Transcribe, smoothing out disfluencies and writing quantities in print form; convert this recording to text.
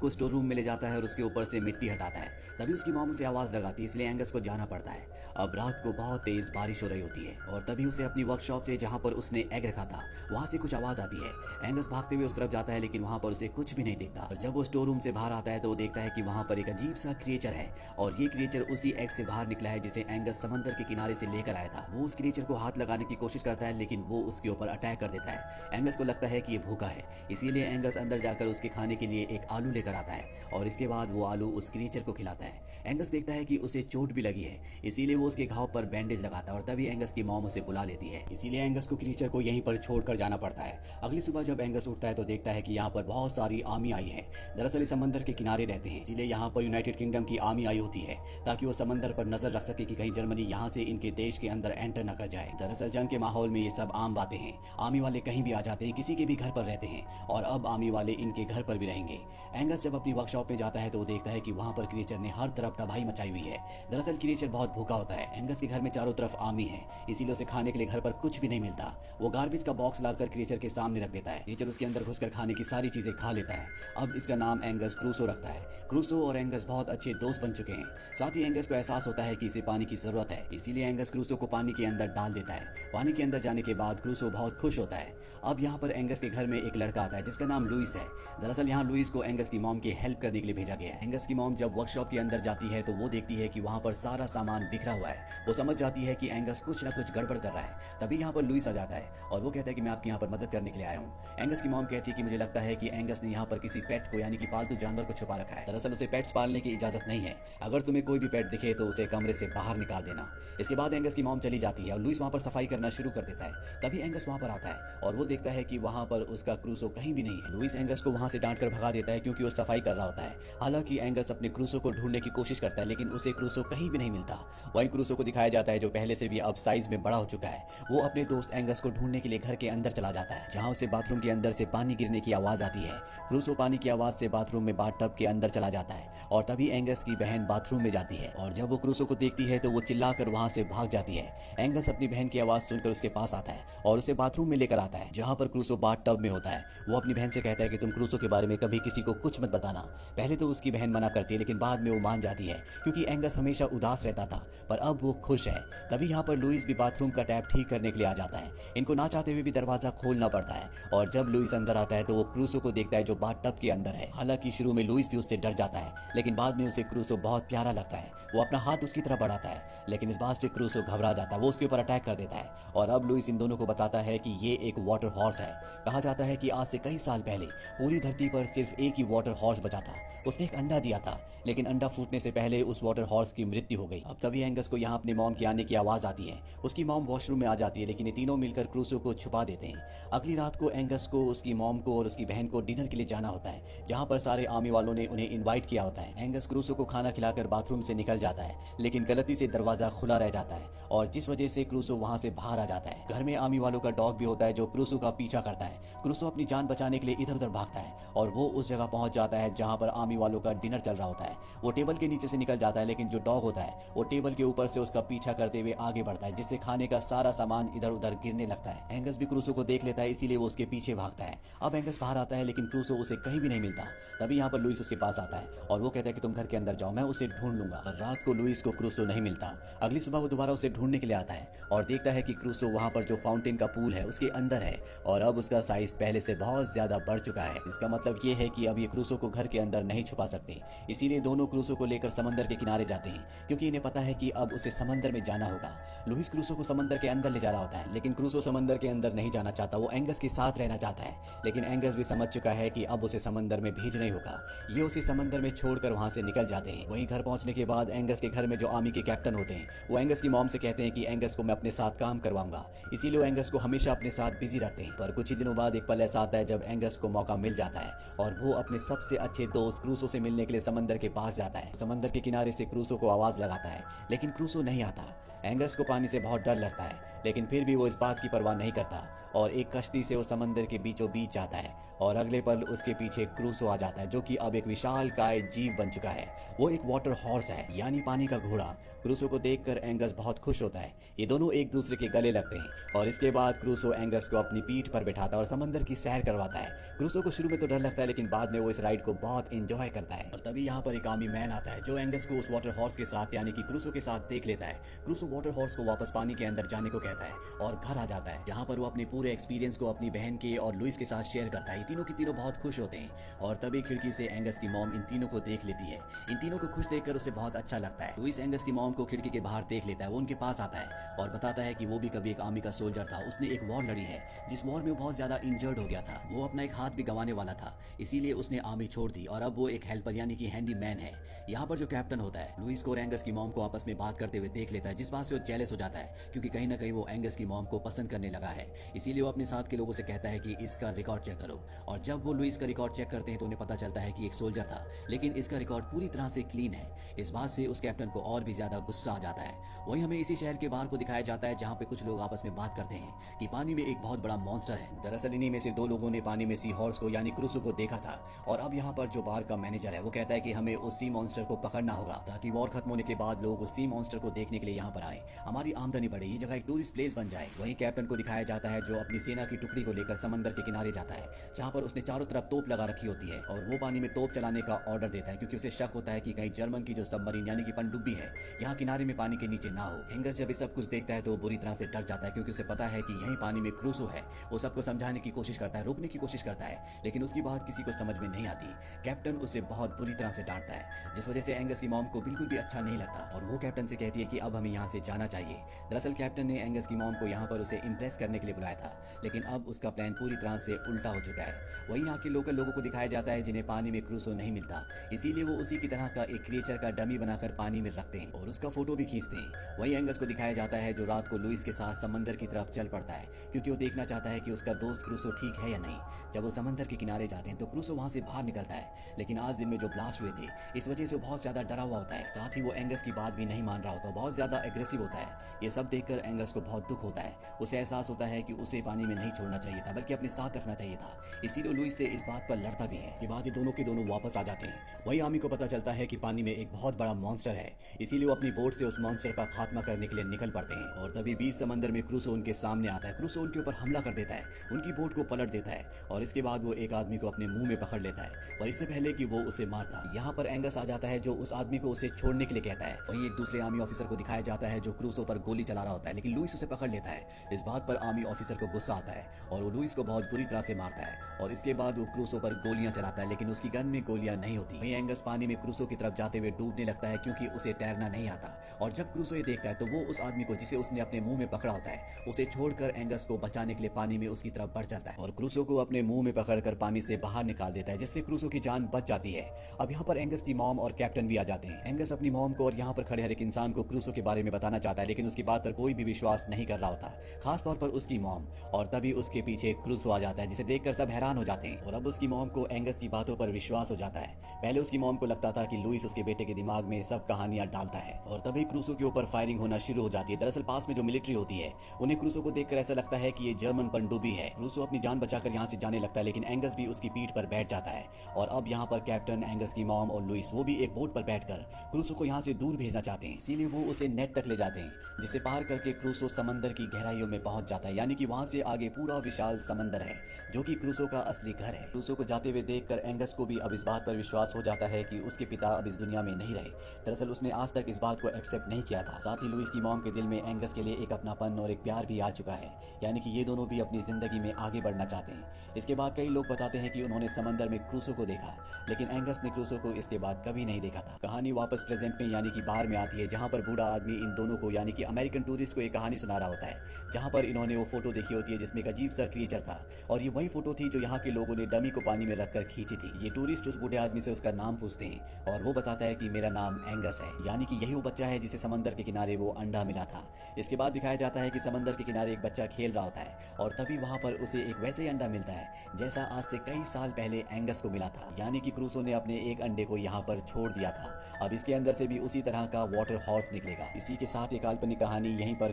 को store room में ले जाता है और उसके ऊपर से मिट्टी हटाता है। तभी उसकी मॉम उसे आवाज लगाती है, इसलिए एंगस को जाना पड़ता है। अब रात को बहुत तेज बारिश हो रही होती है और तभी उसे अपनी वर्कशॉप से, जहाँ पर उसने एग रखा था, वहां से कुछ आवाज आती है। एंगस भागते हुए उस तरफ जाता है, लेकिन वहां पर उसे कुछ भी नहीं दिखता। और जब वो स्टोर रूम से बाहर आता है तो वो देखता है कि वहां पर एक अजीब सा क्रिएचर है और ये क्रिएचर उसी एग से बाहर निकला है जिसे एंगस समंदर के किनारे से लेकर आया था। वो उस क्रिएचर को हाथ लगाने की कोशिश करता है, लेकिन वो उसके ऊपर अटैक कर देता है। एंगस को लगता है कि ये भूखा है, इसीलिए एंगस अंदर जाकर उसके खाने के लिए एक आलू लेकर आता है और इसके बाद वो आलू उस क्रिएचर को खिलाता है। एंगस देखता है कि उसे चोट भी लगी है, इसीलिए वो उसके घाव पर बैंडेज लगाता है और तभी एंगस की मॉम उसे बुला लेती है। इसीलिए एंगस को क्रिएचर को यहीं पर छोड़कर जाना पड़ता है। अगली सुबह जब एंगस उठता है तो देखता है कि यहाँ पर बहुत सारी आर्मी आई है। दरअसल इस समंदर के किनारे रहते हैं, इसीलिए यहाँ पर यूनाइटेड किंगडम की आर्मी आई होती है ताकि वो समंदर पर नजर रख सके कि कहीं जर्मनी यहाँ से इनके देश के अंदर एंटर न कर जाए। दरअसल जंग के माहौल में ये सब आम बातें हैं। आर्मी वाले कहीं भी आ जाते हैं, किसी के भी घर पर रहते हैं और अब आर्मी वाले इनके घर पर भी रहेंगे। एंगस जब अपनी वर्कशॉप में जाता है तो वो देखता है कि वहाँ पर क्रिएचर ने हर तरफ तबाही मचाई हुई है। दरअसल क्रिएचर बहुत भूखा होता है। एंगस के घर में चारों तरफ आर्मी है, इसीलिए उसे खाने के लिए घर पर कुछ भी नहीं मिलता। वो गार्बेज का बॉक्स लाकर क्रिएचर के सामने रख देता है। क्रिएचर उसके अंदर घुसकर खाने की सारी चीजें खा लेता है। अब इसका नाम एंगस क्रूसो रखता है। क्रूसो और एंगस बहुत अच्छे दोस्त बन चुके हैं। साथ ही एंगस को एहसास होता है कि इसे पानी की जरूरत है, इसीलिए एंगस क्रूसो को पानी के अंदर डाल देता है। पानी के अंदर जाने के बाद क्रूसो बहुत खुश होता है। अब यहाँ पर एंगस के घर में एक लड़का आता है जिसका नाम लुइस है। दरअसल यहाँ लुइस को एंगस की मॉम की हेल्प करने के लिए भेजा गया है। एंगस की मॉम जब वर्कशॉप के अंदर जाती है तो वो देखती है कि वहाँ पर सारा सामान बिखरा हुआ है। वो समझ जाती है कि एंगस कुछ न कुछ गड़बड़ कर रहा है। तभी यहाँ पर लुइस आ जाता है और वो कहता है कि मैं आपकी यहाँ पर मदद करने के लिए आया हूँ। एंगस की मॉम कहती है कि मुझे लगता है कि एंगस ने यहाँ पर किसी पेट को, यानी कि पालतू जानवर को छुपा रखा है। दरअसल उसे पेट्स पालने की इजाजत नहीं है। अगर तुम्हें कोई भी पेट दिखे तो उसे कमरे से बाहर निकाल देना। इसके बाद एंगस की मॉम चली जाती है और लुइस वहाँ पर सफाई करना शुरू कर देता है। तभी एंगस वहाँ पर आता है और वो देखता है कि वहाँ पर उसका क्रूसो कहीं भी नहीं है। लुइस एंगस को वहाँ से डांट कर भगा देता है क्योंकि वो सफाई कर रहा होता है। हालांकि एंगस अपने क्रूसो को ढूंढने की कोशिश करता है, लेकिन उसे क्रूसो कहीं भी नहीं मिलता। वहीं क्रूसो को दिखाया जाता है जो पहले से भी अब साइज में बड़ा हो चुका है। वो अपने दोस्त एंगस को ढूंढने के लिए घर के अंदर चला जाता है, जहाँ उसे बाथरूम के अंदर से पानी गिरने की आवाज आती है। क्रूसो पानी की आवाज से बाथरूम में बाथटब के अंदर चला जाता है और तभी एंगस की बहन बाथरूम में जाती है और जब वो क्रूसो को देखती है तो वो चिल्लाकर वहां से भाग जाती है। एंगस अपनी बहन की आवाज सुनकर उसके पास आता है और उसे बाथरूम में लेकर आता है, जहाँ पर क्रूसो बाथटब में होता है। वो अपनी बहन से कहता है कि तुम क्रूसो के बारे में कभी किसी को कुछ मत बताना। पहले तो उसकी बहन मना करती है, लेकिन बाद में वो मान जाती है क्योंकि एंगस हमेशा उदास रहता था, पर अब वो खुश है। तभी यहाँ पर लुइस भी बाथरूम का टैप ठीक करने के लिए आ जाता है। इनको ना चाहते हुए भी दरवाजा खोलना पड़ता है और जब लुइस अंदर आता है तो वो क्रूसो को देखता है जो बाथटब के अंदर है। हालांकि शुरू में लुइस भी उससे डर जाता है, लेकिन बाद में उसे क्रूसो बहुत प्यारा लगता है। वो अपना हाथ उसकी तरफ बढ़ाता है, लेकिन इस बात से क्रूसो घबरा जाता है। वो उसके ऊपर अटैक कर देता है और अब लुइस इन दोनों को बताता है कि ये एक वाटर हॉर्स है। कहा जाता है कि आज से कई साल पहले पूरी धरती पर सिर्फ एक ही वाटर हॉर्स बचा था। उसने एक अंडा दिया था, लेकिन अंडा फूटने से पहले उस वाटर हॉर्स की मृत्यु हो गई। अब तभी एंगस को यहाँ अपने मॉम के आने की आवाज आती है। उसकी मॉम वॉशरूम में आ जाती है, लेकिन ये तीनों मिलकर क्रूसो को छुपा देते हैं। अगली रात को एंगस को, उसकी मॉम को और उसकी बहन को डिनर के लिए जाना होता है, जहाँ पर सारे आर्मी वालों ने उन्हें इन्वाइट किया होता है। एंगस क्रूसो को खाना खिलाकर बाथरूम से निकल जाता है, लेकिन गलती से दरवाजा खुला रह जाता है और जिस वजह से क्रूसो वहां से बाहर आ जाता है। घर में आर्मी वालों का डॉग भी होता है जो क्रूसो का पीछा करता है। क्रूसो अपनी जान बचाने के लिए इधर उधर भागता है और वो उस जगह पहुंच जाता है जहां पर आर्मी वालों का डिनर चल रहा होता है। वो टेबल के नीचे से निकल जाता है, लेकिन जो डॉग होता है वो टेबल के ऊपर से उसका पीछा करते हुए आगे बढ़ता है, जिससे खाने का सारा सामान इधर उधर गिरने लगता है। एंगस भी क्रूसो को देख लेता है, इसीलिए वो उसके पीछे भागता है। अब एंगस बाहर आता है, लेकिन क्रूसो उसे कहीं भी नहीं मिलता। तभी यहाँ पर लुइस उसके पास आता है और वो कहता है कि तुम घर के अंदर जाओ, मैं उसे ढूंढ लूंगा। पर रात को लुइस को क्रूसो नहीं मिलता। अगली सुबह वो दोबारा उसे ढूंढने के लिए आता है और देखता है कि क्रूसो वहां पर जो फाउंटेन का पूल है उसके अंदर है और अब उसका साइज पहले से बहुत ज्यादा बढ़ चुका है। इसका मतलब ये है कि अब ये क्रूसो को घर के अंदर नहीं छुपा सकते। इसीलिए दोनों क्रूसो को लेकर समंदर के किनारे जाते हैं, क्योंकि इन्हें पता है कि अब उसे समंदर में जाना होगा। लुइस क्रूसो को समंदर के अंदर ले जा रहा होता है, लेकिन क्रूसो समंदर के अंदर नहीं जाना चाहता। वो एंगस के साथ रहना चाहता है, लेकिन एंगस भी समझ चुका है कि अब उसे समंदर में भेज नहीं होगा। ये उसे समंदर में छोड़कर वहां से निकल जाते हैं। वहीं घर पहुंचने के बाद एंगस के घर में जो आर्मी के कैप्टन होते हैं वो एंगस की मॉम से कहते हैं कि एंगस को मैं अपने साथ काम करवाऊंगा, इसीलिए वो एंगस को हमेशा अपने साथ बिजी रखते हैं। पर कुछ ही दिनों बाद एक पल ऐसा आता है जब एंगस को मौका मिल जाता है और वो अपने सबसे अच्छे दोस्त क्रूसो से मिलने के लिए समंदर के पास जाता है। समंदर के किनारे से क्रूसो को आवाज लगाता है, लेकिन क्रूसो नहीं आता। एंगस को पानी से बहुत डर लगता है, लेकिन फिर भी वो इस बात की परवाह नहीं करता और एक कश्ती से वो समंदर के बीचों बीच जाता है और अगले पल उसके पीछे क्रूसो आ जाता है, जो कि अब एक विशालकाय जीव बन चुका है। वो एक वाटर हॉर्स है, यानी पानी का घोड़ा। क्रूसो को देखकर एंगस बहुत खुश होता है। ये दोनों एक दूसरे के गले लगते हैं और इसके बाद क्रूसो एंगस को अपनी पीठ पर बिठाता है और समंदर की सैर करवाता है। क्रूसो को शुरू में तो डर लगता है, लेकिन बाद में वो इस राइड को बहुत एंजॉय करता है। और तभी यहाँ पर एक आर्मी मैन आता है जो एंगस को उस वाटर हॉर्स के साथ यानी कि क्रूसो के साथ देख लेता है। क्रूसो वाटर हॉर्स को वापस पानी के अंदर जाने को कहता है और घर आ जाता है, जहाँ पर वो अपने पूरे एक्सपीरियंस को अपनी बहन के और लुइस के साथ शेयर करता है। ये तीनों के तीनों बहुत खुश होते हैं और तभी खिड़की से एंगस की मॉम इन तीनों को देख लेती है। इन तीनों को खुश देखकर उसे बहुत अच्छा लगता है। लुइस एंगस की मॉम को खिड़की के बाहर देख लेता है। वो उनके पास आता है और बताता है कि वो भी कभी एक आर्मी का सोल्जर था। उसने एक वॉर लड़ी है जिस वॉर में वो बहुत ज्यादा इंजर्ड हो गया था। वो अपना एक हाथ भी गंवाने वाला था, इसीलिए उसने आर्मी छोड़ दी और अब वो एक हेल्पर यानी कि हैंडी मैन है। यहाँ पर जो कैप्टन होता है लुइस को और एंगस की मॉम को आपस में बात करते हुए देख लेता है, जिस बात से वो जेलस हो जाता है क्योंकि कहीं ना कहीं वो एंगस की मॉम को पसंद करने लगा है। इसीलिए वो अपने साथ के लोगों से कहता है कि इसका रिकॉर्ड चेक करो। और जब वो लुइस का रिकॉर्ड चेक करते हैं तो उन्हें पता चलता है कि एक सोल्जर था, लेकिन इसका रिकॉर्ड पूरी तरह से क्लीन है। इस बात से उस कैप्टन को और भी ज्यादा गुस्सा आ जाता है। वहीं हमें इसी शहर के बाहर को दिखाया जाता है जहाँ पे कुछ लोग आपस में बात करते हैं कि पानी में एक बहुत बड़ा मॉन्स्टर है। दरअसल इन्हीं में से दो लोगों ने पानी में सी हॉर्स को यानी क्रूसो को देखा था और अब यहाँ पर जो बार का मैनेजर है वो कहता है कि हमें उस सी मॉन्स्टर को पकड़ना होगा ताकि वॉर खत्म होने के बाद लोग उस सी मॉन्स्टर को देखने के लिए यहाँ पर आए, हमारी आमदनी बढ़े, ये जगह एक टूरिस्ट प्लेस बन जाए। वहीं कैप्टन को दिखाया जाता है जो अपनी सेना की टुकड़ी को लेकर समंदर के किनारे जाता है, जहाँ पर उसने चारों तरफ तोप लगा रखी होती है और वो पानी में तोप चलाने का ऑर्डर देता है क्योंकि उसे शक होता है कि कहीं जर्मन की जो सबमरीन यानी कि पनडुब्बी है यहाँ किनारे में पानी के नीचे ना हो। एंगस जब ये सब कुछ देखता है तो बुरी तरह से डर जाता है क्योंकि उसे पता है कि यही पानी में क्रूसो है। वो सबको समझाने की कोशिश करता है, रोकने की कोशिश करता है, लेकिन उसकी बात किसी को समझ में नहीं आती। कैप्टन उसे बहुत बुरी तरह से डांटता है, जिस वजह से एंगस की मॉम को बिल्कुल भी अच्छा नहीं लगता और वो कैप्टन से कहती है कि अब हमें यहाँ से जाना चाहिए। दरअसल कैप्टन ने एंगस की मॉम को यहाँ पर उसे इम्प्रेस करने के लिए बुलाया था, लेकिन अब उसका प्लान पूरी तरह से उल्टा हो चुका है। वहीं यहाँ के लोकल लोगों को दिखाया जाता है जिन्हें पानी में क्रूसो नहीं मिलता, इसीलिए वो उसी की तरह का एक क्रिएचर का डमी बनाकर पानी में रखते हैं और उसका फोटो भी खींचते हैं। वहीं एंगस को दिखाया जाता है जो रात को लुइस के साथ समंदर की तरफ चल पड़ता है क्योंकि वो देखना चाहता है कि उसका दोस्त क्रूसो ठीक है या नहीं। जब वो समंदर के किनारे जाते हैं तो क्रूसो वहां से बाहर निकलता है, लेकिन आज दिन में जो ब्लास्ट हुए थे इस वजह से वो बहुत ज्यादा डरा हुआ होता है। साथ ही वो एंगस की बात भी नहीं मान रहा होता, बहुत ज्यादा एग्रेसिव होता है। ये सब देखकर एंगस को बहुत दुख होता है। उसे एहसास होता है कि उसे पानी में नहीं छोड़ना चाहिए था बल्कि अपने साथ रखना चाहिए था, इसीलिए लुइस से इस बात पर लड़ता भी है। इसके बाद ये दोनों के दोनों वापस आ जाते हैं। वही आर्मी को पता चलता है कि पानी में एक बहुत बड़ा मॉन्स्टर है, इसीलिए वो अपनी बोट से उस मॉन्स्टर का खात्मा करने के लिए निकल पड़ते हैं और तभी बीच समंदर में क्रूसो उनके सामने आता है। क्रूसो उनके ऊपर हमला कर देता है, उनकी बोट को पलट देता है और इसके बाद वो एक आदमी को अपने मुंह में पकड़ लेता है और इससे पहले कि वो उसे मारता। यहाँ पर एंगस आ जाता है जो उस आदमी को उसे छोड़ने के लिए कहता है। वहीं एक दूसरे आर्मी ऑफिसर को दिखाया जाता है जो क्रूसो पर गोली चला रहा होता है, लेकिन लुइस उसे पकड़ लेता है। इस बात पर आर्मी ऑफिसर को गुस्सा आता है और वो लुइस को बहुत बुरी तरह से मारता है और इसके बाद वो क्रूसो पर गोलियां चलाता है, लेकिन उसकी गन में गोलियां नहीं होती। वहीं एंगस पानी में क्रूसो की तरफ जाते हुए डूबने लगता है क्योंकि उसे तैरना नहीं आता और जब क्रूसो ये देखता है तो वो उस आदमी को जिसे उसने अपने मुंह में पकड़ा होता है उसे छोड़कर एंगस को बचाने के लिए पानी में उसकी तरफ बढ़ जाता है और क्रूसो को अपने मुंह में पकड़कर पानी से बाहर निकाल देता है, जिससे क्रूसो की जान बच जाती है। अब यहाँ पर एंगस की मॉम और कैप्टन भी आ जाते हैं। एंगस अपनी मॉम को और यहाँ पर खड़े हर एक इंसान को क्रूसो के बारे में बताना चाहता है, लेकिन उसकी बात पर कोई भी विश्वास नहीं कर रहा होता, खास तौर पर उसकी मॉम। और तभी उसके पीछे क्रूसो आ जाता है जिसे देखकर सब हैरान हो जाते हैं और अब उसकी मॉम को एंगस की बातों पर विश्वास हो जाता है। पहले उसकी मॉम को लगता था कि लुइस उसके बेटे के दिमाग में सब कहानियां डालता है और तभी क्रूसो के ऊपर फायरिंग होना शुरू हो जाती है। दरअसल पास में जो मिलिट्री होती है उन्हें क्रूसो को देखकर ऐसा लगता है कि ये जर्मन पनडुब्बी है। क्रूसो अपनी जान बचाकर यहाँ से जाने लगता है, लेकिन एंगस भी उसकी पीठ पर बैठ जाता है और अब यहाँ पर कैप्टन, एंगस की मॉम और लुइस वो भी एक बोट पर बैठकर क्रूसो को यहाँ से दूर भेजना चाहते हैं, इसीलिए वो उसे नेट तक ले जाते हैं जिसे पार करके क्रूसो समंदर की गहराइयों में पहुंच जाता है, यानी कि वहां से आगे पूरा विशाल समंदर है जो कि क्रूसो का असली घर है। क्रूसो को जाते हुए देखकर एंगस को भी अब इस बात पर विश्वास हो जाता है कि उसके पिता अब इस दुनिया में नहीं रहे। दरअसल उसने आज तक इस बात को एक्सेप्ट नहीं किया था। साथ ही लुइस की मॉम के दिल में एंगस के लिए एक अपनापन और एक प्यार भी आ चुका है, यानी कि ये दोनों भी अपनी जिंदगी में आगे बढ़ना चाहते हैं। इसके बाद कई लोग बताते हैं कि उन्होंने समंदर में क्रूसो को देखा, लेकिन एंगस ने क्रूसो को इसके बाद कभी नहीं देखा था। कहानी वापस प्रेजेंट में यानी कि बार में आती है, जहाँ पर बूढ़ा आदमी इन दोनों को यानी कि अमेरिकन टूरिस्ट को एक कहानी सुना रहा होता है, जहाँ पर इन्होंने वो फोटो देखी होती है जिसमें एक अजीब सा क्रिएचर था और ये वही फोटो थी जो यहाँ के लोगों ने डमी को पानी में रखकर खींची थी। ये टूरिस्ट उस बूढ़े आदमी से उसका नाम पूछते हैं और वो बताता है कि मेरा नाम एंगस है, यानी कि यही वो बच्चा है जिसे समंदर के किनारे वो अंडा मिला था। इसके बाद दिखाया जाता है कि समंदर के किनारे एक बच्चा खेल रहा होता है और तभी वहां पर उसे एक वैसे ही अंडा मिलता है जैसा आज से कई साल पहले एंगस को मिला था, यानी कि क्रूसो ने अपने एक अंडे को यहाँ पर छोड़ दिया था। अब इसके अंदर से भी उसी तरह का वाटर हॉर्स निकलेगा। इसी के साथ ये काल्पनिक कहानी यहीं पर